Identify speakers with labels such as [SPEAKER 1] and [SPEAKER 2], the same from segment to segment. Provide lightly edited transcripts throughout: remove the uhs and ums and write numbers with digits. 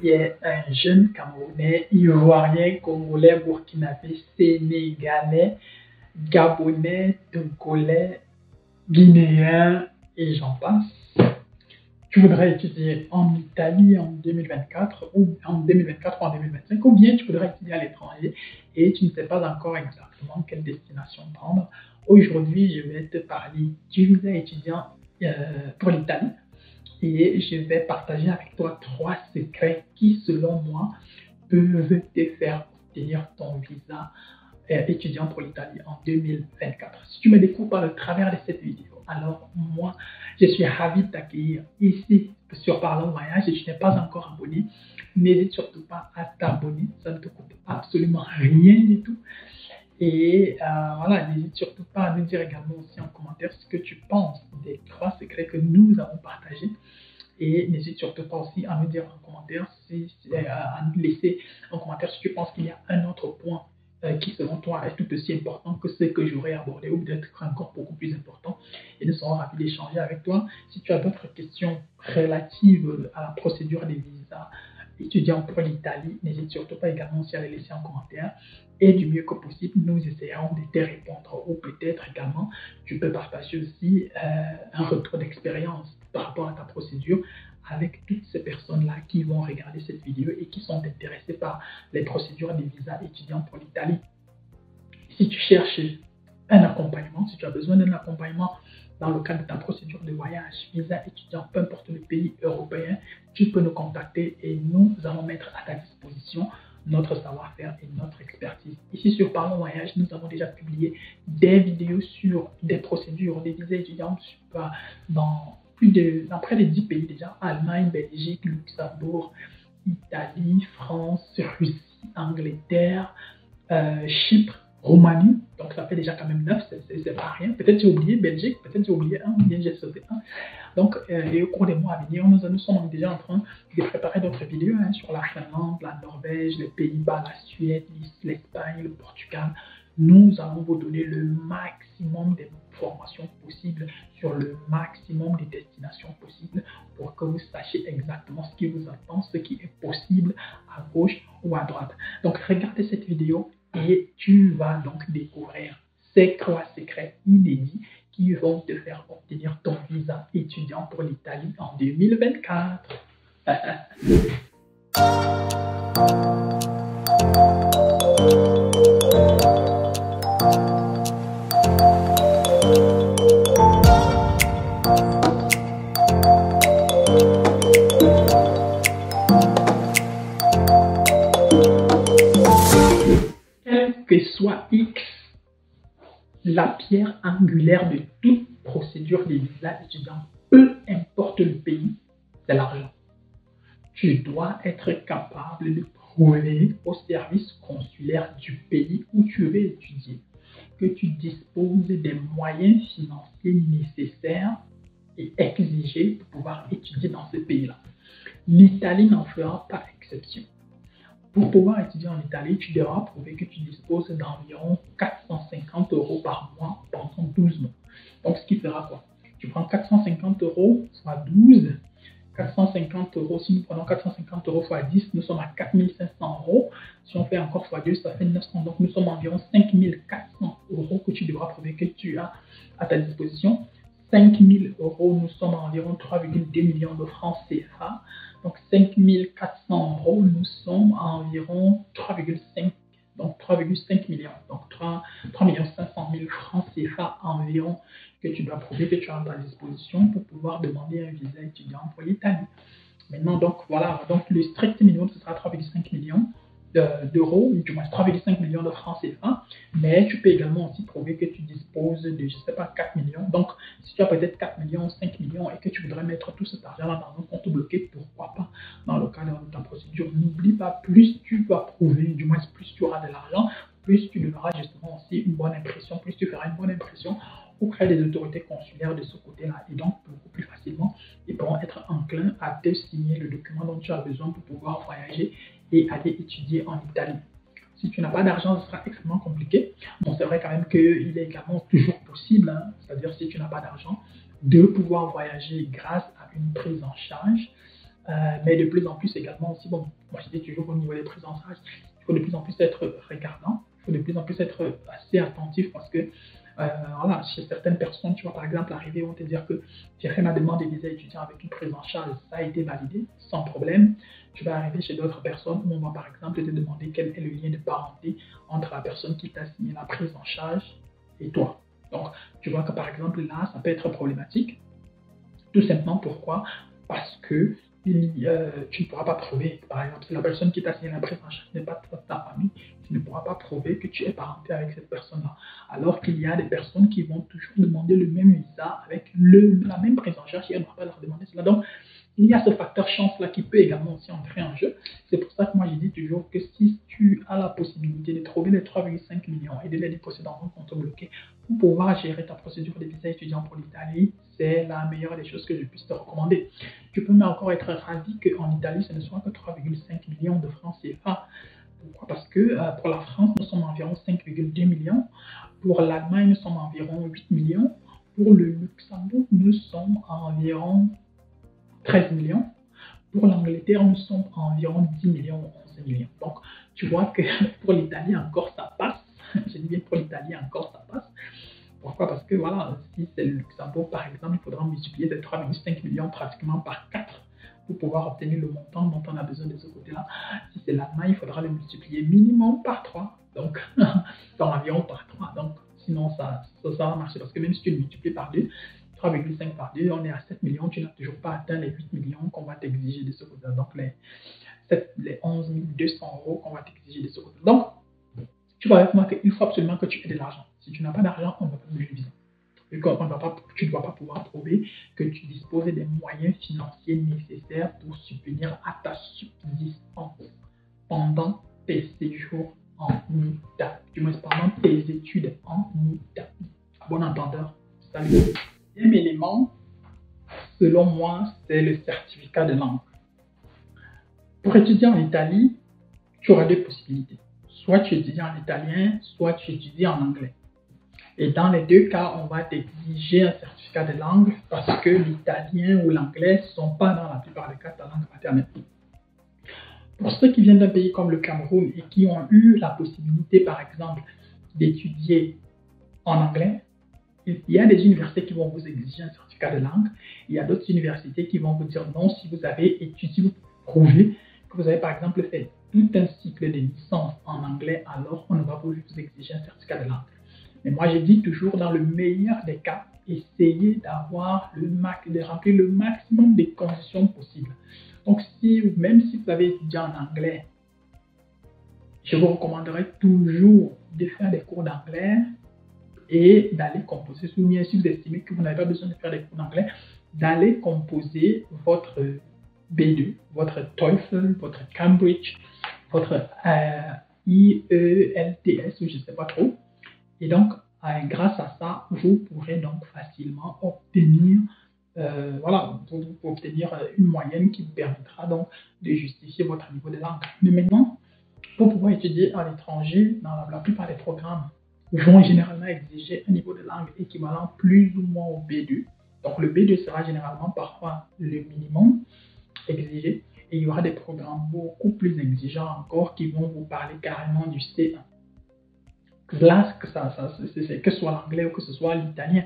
[SPEAKER 1] est un jeune Camerounais, Ivoirien, Congolais, Burkinabé, Sénégalais, Gabonais, Togolais, Guinéen et j'en passe. Tu voudrais étudier en Italie en 2024 ou en 2024 ou en 2025, ou bien tu voudrais étudier à l'étranger et tu ne sais pas encore exactement quelle destination prendre. Aujourd'hui, je vais te parler du visa étudiant pour l'Italie et je vais partager avec toi 3 secrets qui, selon moi, peuvent te faire obtenir ton visa étudiant pour l'Italie en 2024. Si tu me découvres par le travers de cette vidéo, alors moi, je suis ravi de t'accueillir ici sur Parlons Voyage et tu n'es pas encore abonné, n'hésite surtout pas à t'abonner, ça ne te coûte absolument rien du tout. Et voilà, n'hésite surtout pas à nous dire également aussi en commentaire ce que tu penses des 3 secrets que nous avons partagés. Et n'hésite surtout pas aussi à nous dire en commentaire, à nous laisser en commentaire si tu penses qu'il y a un autre point qui selon toi est tout aussi important que ce que j'aurais abordé ou peut-être encore beaucoup plus important. Et nous serons ravis d'échanger avec toi. Si tu as d'autres questions relatives à la procédure des visas étudiants pour l'Italie, n'hésite surtout pas également aussi à les laisser en commentaire. Et du mieux que possible, nous essayerons de te répondre. Ou peut-être également, tu peux partager aussi un retour d'expérience par rapport à ta procédure avec toutes ces personnes-là qui vont regarder cette vidéo et qui sont intéressées par les procédures des visas étudiants pour l'Italie. Si tu cherches un accompagnement, si tu as besoin d'un accompagnement dans le cadre de ta procédure de voyage, visa étudiant, peu importe le pays européen, tu peux nous contacter et nous allons mettre à ta disposition notre savoir-faire et notre expertise. Ici sur Parlons Voyage, nous avons déjà publié des vidéos sur des procédures des visas étudiants dans près de 10 pays déjà, Allemagne, Belgique, Luxembourg, Italie, France, Russie, Angleterre, Chypre, Roumanie, donc ça fait déjà quand même 9, c'est pas rien. Peut-être j'ai oublié Belgique, peut-être j'ai oublié un, bien j'ai sauté un. Donc, et au cours des mois à venir, nous sommes déjà en train de préparer d'autres vidéos sur la Finlande, la Norvège, les Pays-Bas, la Suède, l'Espagne, le Portugal. Nous allons vous donner le maximum d'informations possibles sur le maximum de destinations possibles pour que vous sachiez exactement ce qui vous attend, ce qui est possible à gauche ou à droite. Donc, regardez cette vidéo et tu vas donc découvrir ces 3 secrets inédits qui vont te faire obtenir ton visa étudiant pour l'Italie en 2024. Quel que soit X, la pierre angulaire de toute procédure de visa étudiant, peu importe le pays, c'est l'argent. Tu dois être capable de prouver au service consulaire du pays où tu veux étudier que tu disposes des moyens financiers nécessaires et exigés pour pouvoir étudier dans ce pays-là. L'Italie n'en fera pas exception. Pour pouvoir étudier en Italie, tu devras prouver que tu disposes d'environ 450 € par mois pendant 12 mois. Donc, ce qui fera quoi? Tu prends 450 € fois 12. 450 €, si nous prenons 450 € fois 10, nous sommes à 4500 €. Si on fait encore fois 2, ça fait 900. Donc, nous sommes à environ 5400 € que tu devras prouver que tu as à ta disposition. 5000 €, nous sommes à environ 3,2 millions de francs CFA. Donc 5400 €, nous sommes à environ 3,5 millions. Donc 3 500 000 francs CFA environ que tu dois prouver que tu as à ta disposition pour pouvoir demander un visa étudiant pour l'Italie. Maintenant, donc voilà, donc le strict minimum, ce sera 3,5 millions d'euros, du moins 3,5 millions de francs CFA, mais tu peux également aussi prouver que tu disposes de, je ne sais pas, 4 millions. Donc, si tu as peut-être 4 millions, 5 millions et que tu voudrais mettre tout cet argent-là dans un compte bloqué, pourquoi pas dans le cadre de ta procédure. N'oublie pas, plus tu vas prouver, du moins plus tu auras de l'argent, plus tu donneras justement aussi une bonne impression, plus tu feras une bonne impression auprès des autorités consulaires de ce côté-là. Et donc, beaucoup plus facilement, ils pourront être enclins à te signer le document dont tu as besoin pour pouvoir voyager et aller étudier en Italie. Si tu n'as pas d'argent, ce sera extrêmement compliqué. Bon, c'est vrai quand même qu'il est également toujours possible, c'est-à-dire si tu n'as pas d'argent, de pouvoir voyager grâce à une prise en charge Mais de plus en plus également aussi, bon, moi je dis toujours au niveau des prises en charge, il faut de plus en plus être regardant, il faut de plus en plus être assez attentif parce que voilà, chez certaines personnes, tu vas par exemple arriver, on te dire que tu as fait ma demande de visa étudiant avec une prise en charge, ça a été validé sans problème. Tu vas arriver chez d'autres personnes où on va par exemple te demander quel est le lien de parenté entre la personne qui t'a signé la prise en charge et toi. Donc, tu vois que par exemple là, ça peut être problématique. Tout simplement pourquoi? Parce que tu ne pourras pas prouver, par exemple, si la personne qui t'a signé la prise en charge n'est pas ta famille, tu ne pourras pas prouver que tu es parenté avec cette personne-là. Alors qu'il y a des personnes qui vont toujours demander le même visa avec la même prise en charge et on ne va pas leur demander cela. Donc, il y a ce facteur chance-là qui peut également aussi entrer en jeu. C'est pour ça que moi, je dis toujours que si tu as la possibilité de trouver les 3,5 millions et de les déposer dans un compte bloqué pour pouvoir gérer ta procédure de visa étudiant pour l'Italie, c'est la meilleure des choses que je puisse te recommander. Tu peux même encore être ravi qu'en Italie, ce ne soit que 3,5 millions de francs CFA. Pourquoi? Parce que pour la France, nous sommes environ 5,2 millions. Pour l'Allemagne, nous sommes environ 8 millions. Pour le Luxembourg, nous sommes environ 13 millions. Pour l'Angleterre, nous sommes à environ 10 millions ou 11 millions. Donc, tu vois que pour l'Italie encore, ça passe. Je dis bien pour l'Italie encore, ça passe. Pourquoi? Parce que voilà, si c'est le Luxembourg, par exemple, il faudra multiplier ces 3,5 millions pratiquement par 4 pour pouvoir obtenir le montant dont on a besoin de ce côté-là. Si c'est l'Allemagne, il faudra le multiplier minimum par 3. Donc, environ par 3. Donc, sinon, ça va marcher. Parce que même si tu le multiplies par 2, 3,5 par 2, on est à 7 millions, tu n'as toujours pas atteint les 8 millions qu'on va t'exiger de ce côté. Donc, les 11 200 euros qu'on va t'exiger de ce côté. Donc, tu vois avec moi qu'il faut absolument que tu aies de l'argent. Si tu n'as pas d'argent, on ne va pas bouger le visa. Tu ne vas pas pouvoir prouver que tu disposes des moyens financiers nécessaires pour subvenir à ta subsistance pendant tes séjours en Italie. Du moins, pendant tes études en Italie. À bon entendeur, salut. Deuxième élément, selon moi, c'est le certificat de langue. Pour étudier en Italie, tu auras deux possibilités. Soit tu étudies en italien, soit tu étudies en anglais. Et dans les deux cas, on va t'exiger un certificat de langue parce que l'italien ou l'anglais ne sont pas dans la plupart des cas ta langue maternelle. Pour ceux qui viennent d'un pays comme le Cameroun et qui ont eu la possibilité, par exemple, d'étudier en anglais, il y a des universités qui vont vous exiger un certificat de langue. Il y a d'autres universités qui vont vous dire non si vous avez étudié, vous prouvez que vous avez par exemple fait tout un cycle de licence en anglais, alors on ne va pas vous exiger un certificat de langue. Mais moi, je dis toujours, dans le meilleur des cas, essayez de remplir le maximum de conditions possibles. Donc, même si vous avez étudié en anglais, je vous recommanderais toujours de faire des cours d'anglais et d'aller composer. Si vous estimez que vous n'avez pas besoin de faire des cours d'anglais, d'aller composer votre B2, votre TOEFL, votre Cambridge, votre IELTS, ou je ne sais pas trop. Et donc, grâce à ça, vous pourrez donc facilement obtenir, une moyenne qui vous permettra donc de justifier votre niveau de langue. Mais maintenant, pour pouvoir étudier à l'étranger, dans la plupart des programmes, vont généralement exiger un niveau de langue équivalent plus ou moins au B2. Donc, le B2 sera généralement parfois le minimum exigé. Et il y aura des programmes beaucoup plus exigeants encore qui vont vous parler carrément du C1. Là, que ce soit l'anglais ou que ce soit l'italien.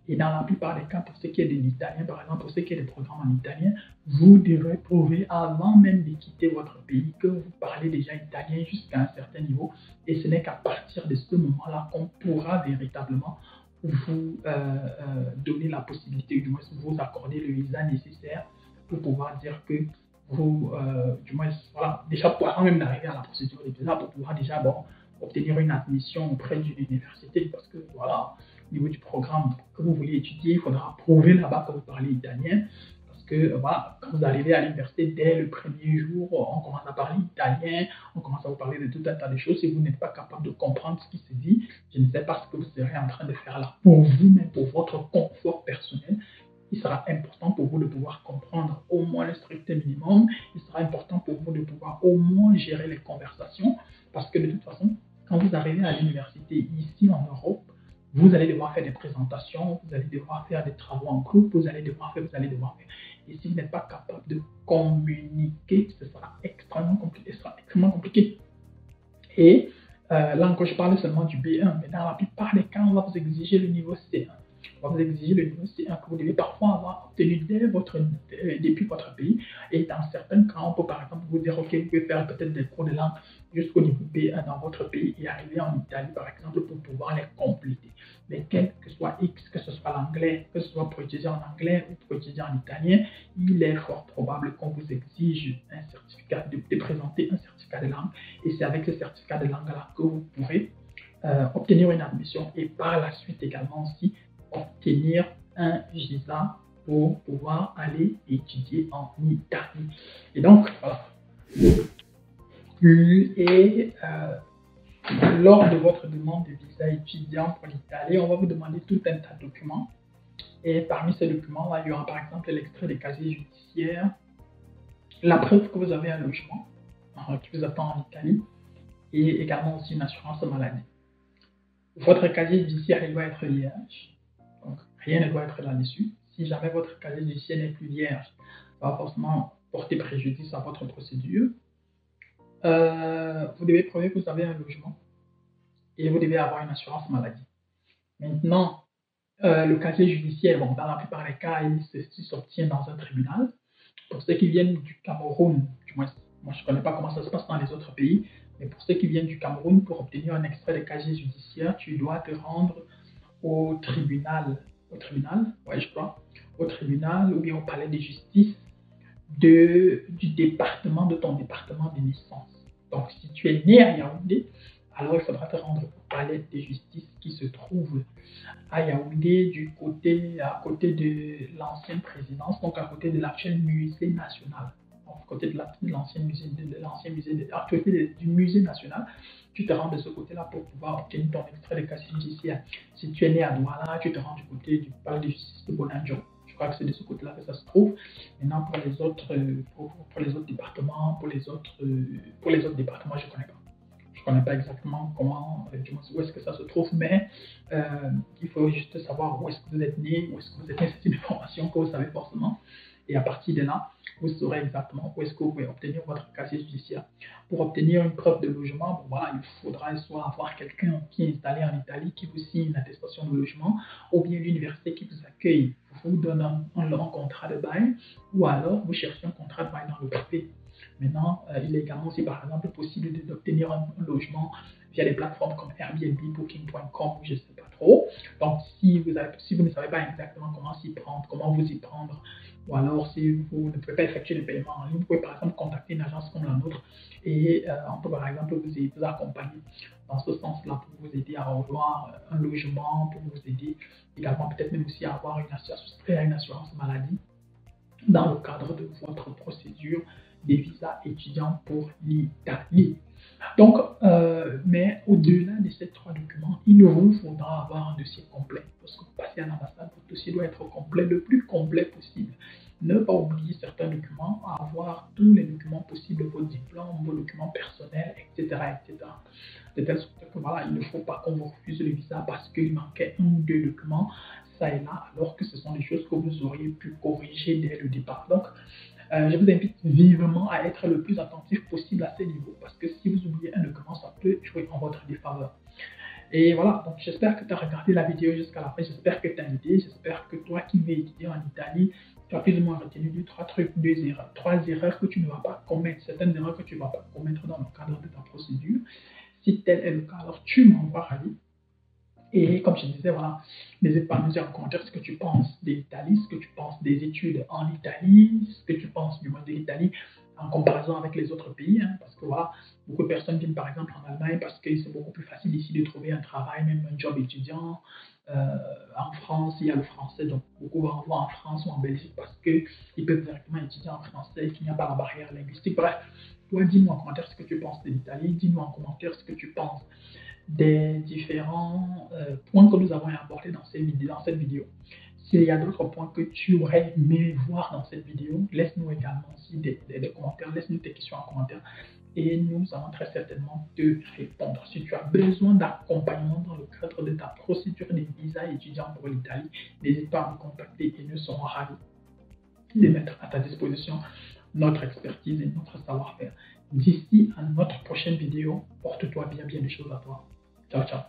[SPEAKER 1] Et dans la plupart des cas, pour ce qui est de l'italien, par exemple, pour ce qui est des programmes en italien, vous devrez prouver avant même de quitter votre pays que vous parlez déjà italien jusqu'à un certain niveau. Et ce n'est qu'à partir de ce moment-là qu'on pourra véritablement vous donner la possibilité, du moins vous accorder le visa nécessaire pour pouvoir dire que vous, déjà avant même d'arriver à la procédure de visa, pour pouvoir déjà obtenir une admission auprès d'une université, parce que voilà, au niveau du programme que vous voulez étudier, il faudra prouver là-bas que vous parlez italien, parce que voilà, quand vous arrivez à l'université, dès le premier jour, on commence à parler italien, on commence à vous parler de tout un tas de choses. Si vous n'êtes pas capable de comprendre ce qui se dit, je ne sais pas ce que vous serez en train de faire là pour vous, mais pour votre confort personnel. Il sera important pour vous de pouvoir comprendre au moins le strict minimum. Il sera important pour vous de pouvoir au moins gérer les conversations. Parce que de toute façon, quand vous arrivez à l'université ici en Europe, vous allez devoir faire des présentations, vous allez devoir faire des travaux en groupe, vous allez devoir faire. Et si vous n'êtes pas capable de communiquer, ce sera extrêmement compliqué. Et là encore, je parle seulement du B1, mais dans la plupart des cas, on va vous exiger le niveau C1. On va vous exiger le niveau C1 que vous devez parfois avoir obtenu depuis votre pays. Et dans certains cas, on peut par exemple vous dire, OK, vous pouvez faire peut-être des cours de langue jusqu'au niveau B1 dans votre pays et arriver en Italie, par exemple, pour pouvoir les compléter. Mais quel que soit X, que ce soit l'anglais, que ce soit pour étudier en anglais ou pour étudier en italien, il est fort probable qu'on vous exige un certificat, de présenter un certificat de langue. Et c'est avec ce certificat de langue-là que vous pourrez obtenir une admission et par la suite également aussi obtenir un visa pour pouvoir aller étudier en Italie. Et donc, voilà. Et lors de votre demande de visa étudiant pour l'Italie, on va vous demander tout un tas de documents. Et parmi ces documents-là, il y aura par exemple l'extrait des casiers judiciaires, la preuve que vous avez un logement qui vous attend en Italie et également aussi une assurance maladie. Votre casier judiciaire, il doit être vierge. Donc, rien ne doit être là-dessus. Si jamais votre casier judiciaire n'est plus vierge, ça va forcément porter préjudice à votre procédure. Vous devez prouver que vous avez un logement et vous devez avoir une assurance maladie. Maintenant, le casier judiciaire, bon, dans la plupart des cas, il s'obtient dans un tribunal. Pour ceux qui viennent du Cameroun, du moins, moi je ne connais pas comment ça se passe dans les autres pays, mais pour ceux qui viennent du Cameroun, pour obtenir un extrait de casier judiciaire, tu dois te rendre au tribunal, ouais, je crois, au tribunal ou bien au palais de justice de ton département de naissance. Donc, si tu es né à Yaoundé, alors il faudra te rendre au palais de justice qui se trouve à Yaoundé, à côté de l'ancienne présidence, donc à côté de l'actuel musée national. Donc, à côté de l'ancien musée, du musée national, tu te rends de ce côté-là pour pouvoir obtenir ton extrait de casier judiciaire. Si tu es né à Douala, tu te rends du côté du palais de justice de Bonanjo. Je crois que c'est de ce côté-là que ça se trouve. Maintenant, pour les autres départements, pour les autres départements, je ne connais pas. Je ne connais pas exactement où est-ce que ça se trouve, mais il faut juste savoir où est-ce que vous êtes né, où est-ce que vous êtes né. C'est une information que vous savez forcément. Et à partir de là, vous saurez exactement où est-ce que vous pouvez obtenir votre casier judiciaire. Pour obtenir une preuve de logement, bon, voilà, il faudra soit avoir quelqu'un qui est installé en Italie, qui vous signe une attestation de logement, ou bien l'université qui vous accueille vous donne un contrat de bail, ou alors vous cherchez un contrat de bail dans le privé. Maintenant, il est également aussi par exemple possible d'obtenir un logement via des plateformes comme Airbnb, Booking.com, je ne sais pas trop. Donc, si vous ne savez pas exactement comment s'y prendre, comment vous y prendre, ou alors si vous ne pouvez pas effectuer le paiement en ligne, vous pouvez par exemple contacter une agence comme la nôtre et on peut par exemple vous accompagner dans ce sens-là pour vous aider à avoir un logement, pour vous aider également peut-être même aussi à avoir une assurance maladie dans le cadre de votre procédure des visas étudiants pour l'Italie. Donc, mais au-delà de ces 3 documents, il vous faudra avoir un dossier complet. Lorsque vous passez à l'ambassade, votre dossier doit être complet, le plus complet possible. Ne pas oublier certains documents, avoir tous les documents possibles, vos diplômes, vos documents personnels, etc. De telle sorte que voilà, il ne faut pas qu'on vous refuse le visa parce qu'il manquait 1 ou 2 documents, ça et là, alors que ce sont des choses que vous auriez pu corriger dès le départ. Donc, je vous invite vivement à être le plus attentif possible à ces niveaux parce que si vous oubliez un document, ça peut jouer en votre défaveur. Et voilà, donc j'espère que tu as regardé la vidéo jusqu'à la fin, j'espère que tu as idée, j'espère que toi qui veux étudier en Italie, tu as plus ou moins retenu 3 erreurs que tu ne vas pas commettre, certaines erreurs que tu ne vas pas commettre dans le cadre de ta procédure. Si tel est le cas, alors tu m'envoies ravi. Et comme je disais, voilà, n'hésite pas à me dire en commentaire ce que tu penses de l'Italie, ce que tu penses des études en Italie, ce que tu penses du moins de l'Italie en comparaison avec les autres pays. Parce que voilà, beaucoup de personnes viennent par exemple en Allemagne parce que c'est beaucoup plus facile ici de trouver un travail, même un job étudiant. En France, il y a le français, donc beaucoup vont voir en France ou en Belgique parce qu'ils peuvent directement étudier en français et qu'il n'y a pas la barrière linguistique. Bref, toi, dis-nous en commentaire ce que tu penses de l'Italie, dis-nous en commentaire ce que tu penses des différents points que nous avons abordés dans cette vidéo. S'il y a d'autres points que tu aurais aimé voir dans cette vidéo, laisse-nous également aussi des commentaires, laisse-nous tes questions en commentaire et nous allons très certainement te répondre. Si tu as besoin d'accompagnement dans le cadre de ta procédure de visa étudiant pour l'Italie, n'hésite pas à me contacter et nous serons ravis de mettre à ta disposition notre expertise et notre savoir-faire. D'ici à notre prochaine vidéo, porte-toi bien des choses à toi. Ciao, ciao.